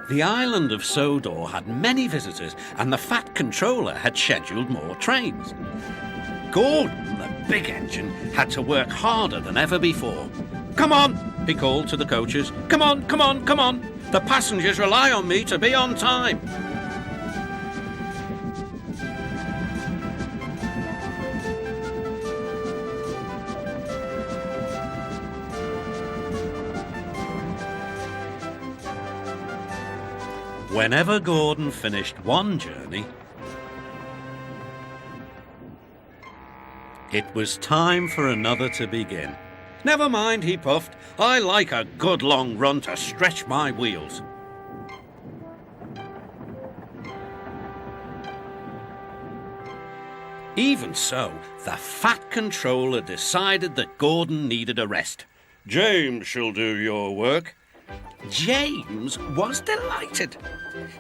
The island of Sodor had many visitors, and the Fat Controller had scheduled more trains. Gordon, the big engine, had to work harder than ever before. "Come on," he called to the coaches. "Come on, come on, come on. The passengers rely on me to be on time." Whenever Gordon finished one journey, it was time for another to begin. "Never mind," he puffed. "I like a good long run to stretch my wheels." Even so, the Fat Controller decided that Gordon needed a rest. "James shall do your work." James was delighted.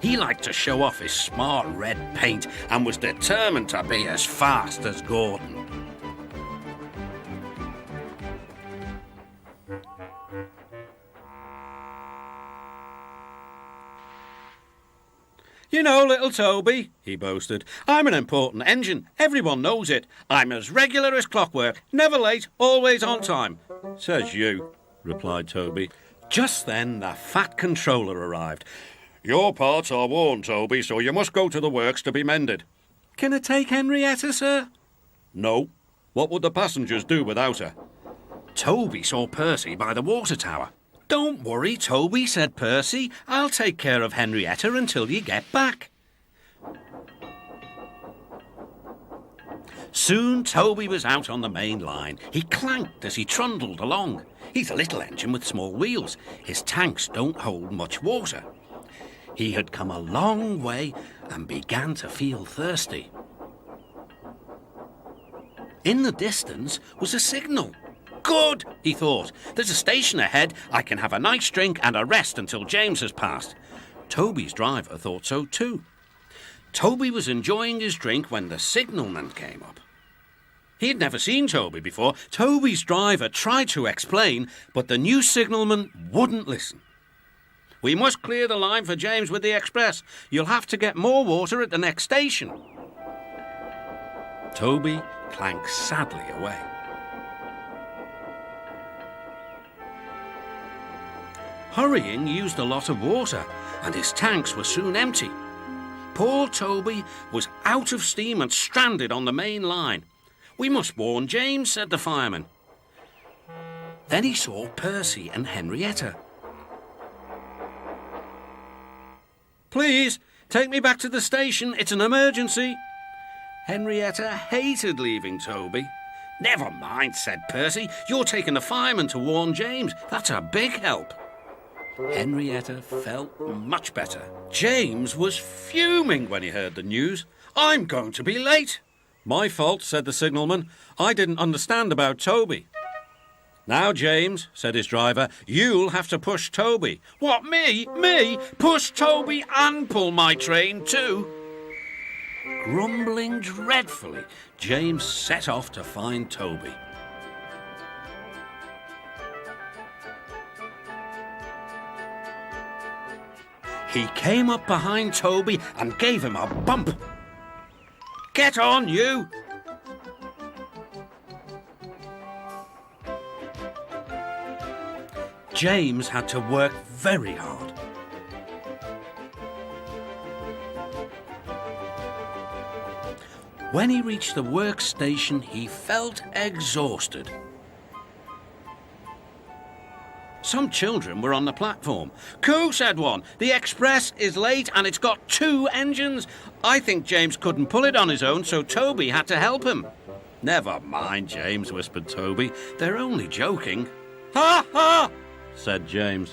He liked to show off his smart red paint and was determined to be as fast as Gordon. "You know, little Toby," he boasted, "I'm an important engine. Everyone knows it. I'm as regular as clockwork, never late, always on time." "Says you," replied Toby. Just then the Fat Controller arrived. "Your parts are worn, Toby, so you must go to the works to be mended." "Can I take Henrietta, sir?" "No. What would the passengers do without her?" Toby saw Percy by the water tower. "Don't worry, Toby," said Percy. "I'll take care of Henrietta until you get back." Soon Toby was out on the main line. He clanked as he trundled along. He's a little engine with small wheels. His tanks don't hold much water. He had come a long way and began to feel thirsty. In the distance was a signal. "Good," he thought. "There's a station ahead. I can have a nice drink and a rest until James has passed." Toby's driver thought so too. Toby was enjoying his drink when the signalman came up. He had never seen Toby before. Toby's driver tried to explain, but the new signalman wouldn't listen. "We must clear the line for James with the express. You'll have to get more water at the next station." Toby clanked sadly away. Hurrying used a lot of water, and his tanks were soon empty. Poor Toby was out of steam and stranded on the main line. "We must warn James," said the fireman. Then he saw Percy and Henrietta. "Please, take me back to the station. It's an emergency." Henrietta hated leaving Toby. "Never mind," said Percy. "You're taking the fireman to warn James. That's a big help." Henrietta felt much better. James was fuming when he heard the news. "I'm going to be late." "My fault," said the signalman. "I didn't understand about Toby." "Now, James," said his driver, "you'll have to push Toby." "What, me? Me? Push Toby and pull my train too?" Grumbling dreadfully, James set off to find Toby. He came up behind Toby and gave him a bump. "Get on, you!" James had to work very hard. When he reached the workstation, he felt exhausted. Some children were on the platform. "Coo," said one. "The express is late and it's got 2 engines. I think James couldn't pull it on his own, so Toby had to help him." "Never mind, James," whispered Toby. "They're only joking." "Ha ha!" said James.